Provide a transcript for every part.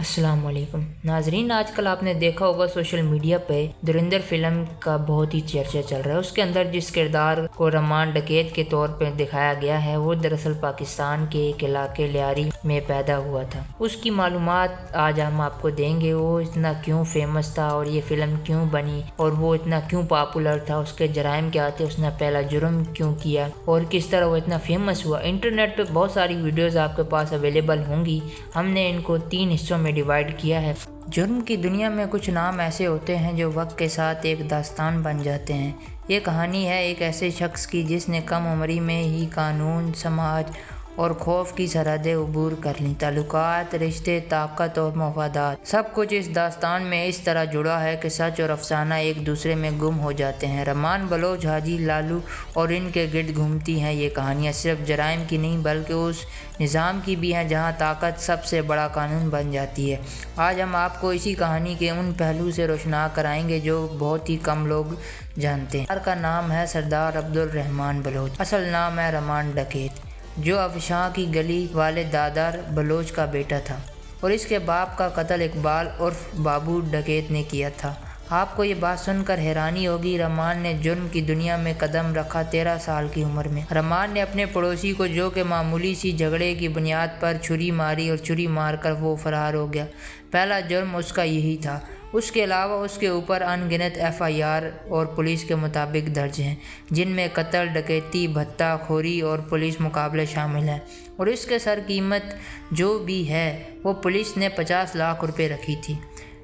अस्सलाम वालेकुम नाजरीन, आजकल आपने देखा होगा सोशल मीडिया पे धुरंधर फिल्म का बहुत ही चर्चा चल रहा है। उसके अंदर जिस किरदार को रमान डकैत के तौर पे दिखाया गया है वो दरअसल पाकिस्तान के एक इलाके लियारी में पैदा हुआ था। उसकी मालूमात आज हम आपको देंगे, वो इतना क्यों फेमस था और ये फिल्म क्यों बनी और वो इतना क्यों पॉपुलर था, उसके जराइम क्या थे, उसने पहला जुर्म क्यों किया और किस तरह वो इतना फेमस हुआ। इंटरनेट पे बहुत सारी वीडियोस आपके पास अवेलेबल होंगी। हमने इनको 3 हिस्सों में डिवाइड किया है। जुर्म की दुनिया में कुछ नाम ऐसे होते हैं जो वक्त के साथ एक दास्तान बन जाते हैं। ये कहानी है एक ऐसे शख्स की जिसने कम उम्री में ही कानून, समाज और खौफ की सरहदें अबूर कर लीं। ताल्लुकात, रिश्ते, ताकत और मफादात, सब कुछ इस दास्तान में इस तरह जुड़ा है कि सच और अफसाना एक दूसरे में गुम हो जाते हैं। रमान बलोच, हाजी लालू और इनके गिर्द घूमती हैं ये कहानियाँ। सिर्फ जराइम की नहीं बल्कि उस निज़ाम की भी हैं जहाँ ताकत सबसे बड़ा कानून बन जाती है। आज हम आपको इसी कहानी के उन पहलू से रोशना कराएंगे जो बहुत ही कम लोग जानते हैं। का नाम है सरदार अब्दुल रहमान बलोच। असल नाम है रमान डकैत, जो अफशां की गली वाले दादर बलोच का बेटा था और इसके बाप का कत्ल इकबाल उर्फ बाबू डकैत ने किया था। आपको ये बात सुनकर हैरानी होगी, रमान ने जुर्म की दुनिया में कदम रखा 13 साल की उम्र में। रमान ने अपने पड़ोसी को, जो कि मामूली सी झगड़े की बुनियाद पर, छुरी मारी और छुरी मारकर वो फरार हो गया। पहला जुर्म उसका यही था। उसके अलावा उसके ऊपर अनगिनत FIR और पुलिस के मुताबिक दर्ज हैं, जिनमें कत्ल, डकैती, भत्ता खोरी और पुलिस मुकाबले शामिल हैं। और इसके सर कीमत जो भी है वो पुलिस ने 50 लाख रुपए रखी थी।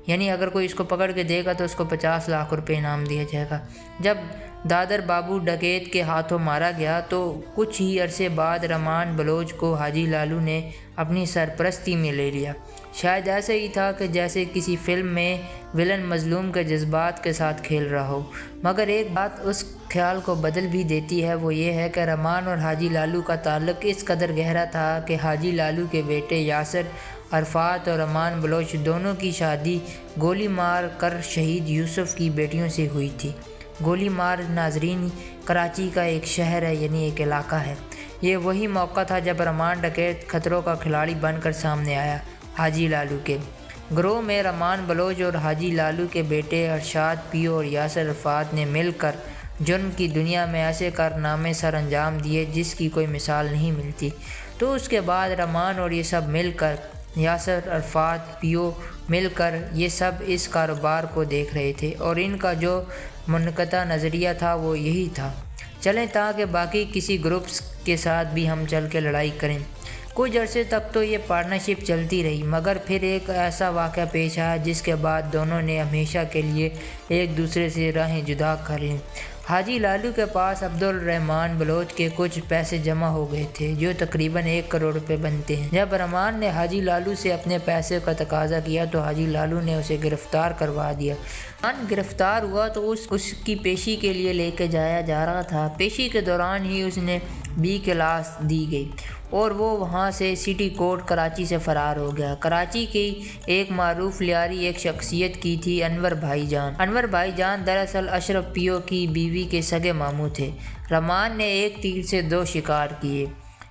यानी अगर कोई इसको पकड़ के देगा तो उसको 50 लाख रुपए इनाम दिया जाएगा। जब दादर बाबू डकैत के हाथों मारा गया तो कुछ ही अरसे बाद रमान बलोच को हाजी लालू ने अपनी सरपरस्ती में ले लिया। शायद ऐसे ही था कि जैसे किसी फिल्म में विलन मजलूम के जज्बात के साथ खेल रहा हो। मगर एक बात उस ख्याल को बदल भी देती है, वो ये है कि रमान और हाजी लालू का ताल्लुक इस कदर गहरा था कि हाजी लालू के बेटे यासर अरफात और रमान बलोच दोनों की शादी गोली मार कर शहीद यूसुफ की बेटियों से हुई थी। गोली मार नाजरीन कराची का एक शहर है, यानी एक इलाका है। ये वही मौका था जब रमान डकैत खतरों का खिलाड़ी बनकर सामने आया। हाजी लालू के ग्रोह में रमान बलोच और हाजी लालू के बेटे अरशाद पियो और यासर अरफात ने मिलकर जुर्म की दुनिया में ऐसे कारनामे सर अंजाम दिए जिसकी कोई मिसाल नहीं मिलती। तो उसके बाद रमान और ये सब मिलकर, यासर अरफात पियो मिलकर ये सब इस कारोबार को देख रहे थे और इनका जो मुनक़ता नज़रिया था वो यही था, चलें ताकि बाकी किसी ग्रुप्स के साथ भी हम चल के लड़ाई करें। कुछ अरसे तक तो ये पार्टनरशिप चलती रही, मगर फिर एक ऐसा वाक़या पेश आया जिसके बाद दोनों ने हमेशा के लिए एक दूसरे से राहें जुदा कर लीं। हाजी लालू के पास अब्दुल रहमान बलोच के कुछ पैसे जमा हो गए थे जो तकरीबन 1 करोड़ रुपए बनते हैं। जब रमान ने हाजी लालू से अपने पैसे का तकाजा किया तो हाजी लालू ने उसे गिरफ्तार करवा दिया। रमान गिरफ्तार हुआ तो उसकी पेशी के लिए लेके जाया जा रहा था। पेशी के दौरान ही उसने B क्लास दी गई और वो वहाँ से सिटी कोर्ट कराची से फ़रार हो गया। कराची की एक मारूफ लियारी एक शख्सियत की थी अनवर भाईजान। अनवर भाईजान दरअसल अशरफ पियो की बीवी के सगे मामू थे। रमान ने एक तीर से 2 शिकार किए,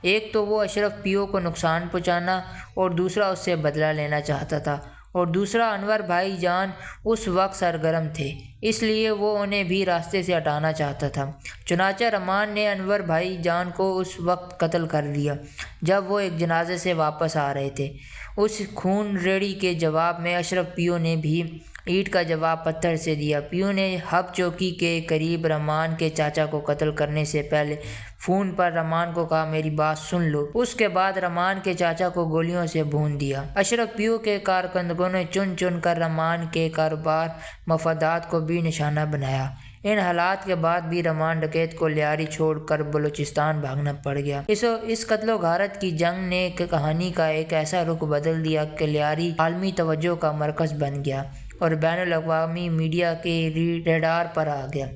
एक तो वो अशरफ पियो को नुकसान पहुँचाना और दूसरा उससे बदला लेना चाहता था, और दूसरा अनवर भाईजान उस वक्त सरगर्म थे, इसलिए वो उन्हें भी रास्ते से हटाना चाहता था। चुनांचे रमान ने अनवर भाईजान को उस वक्त कत्ल कर दिया जब वो एक जनाजे से वापस आ रहे थे। उस खून रेड़ी के जवाब में अशरफ पियो ने भी ईंट का जवाब पत्थर से दिया। पियो ने हब चौकी के करीब रमान के चाचा को कत्ल करने से पहले फ़ोन पर रमान को कहा, मेरी बात सुन लो। उसके बाद रमान के चाचा को गोलियों से भून दिया। अशरफ पियो के कारकंदगों ने चुन चुन कर रमान के कारोबार मफादात को भी निशाना बनाया। इन हालात के बाद भी रमान डकैत को लियारी छोड़कर बलूचिस्तान भागना पड़ गया। इस कत्लो गारत की जंग ने कहानी का एक ऐसा रुख बदल दिया कि लियारी आलमी तवज्जो का मरकज़ बन गया और बैनुल अक़वामी मीडिया के रेडार पर आ गया।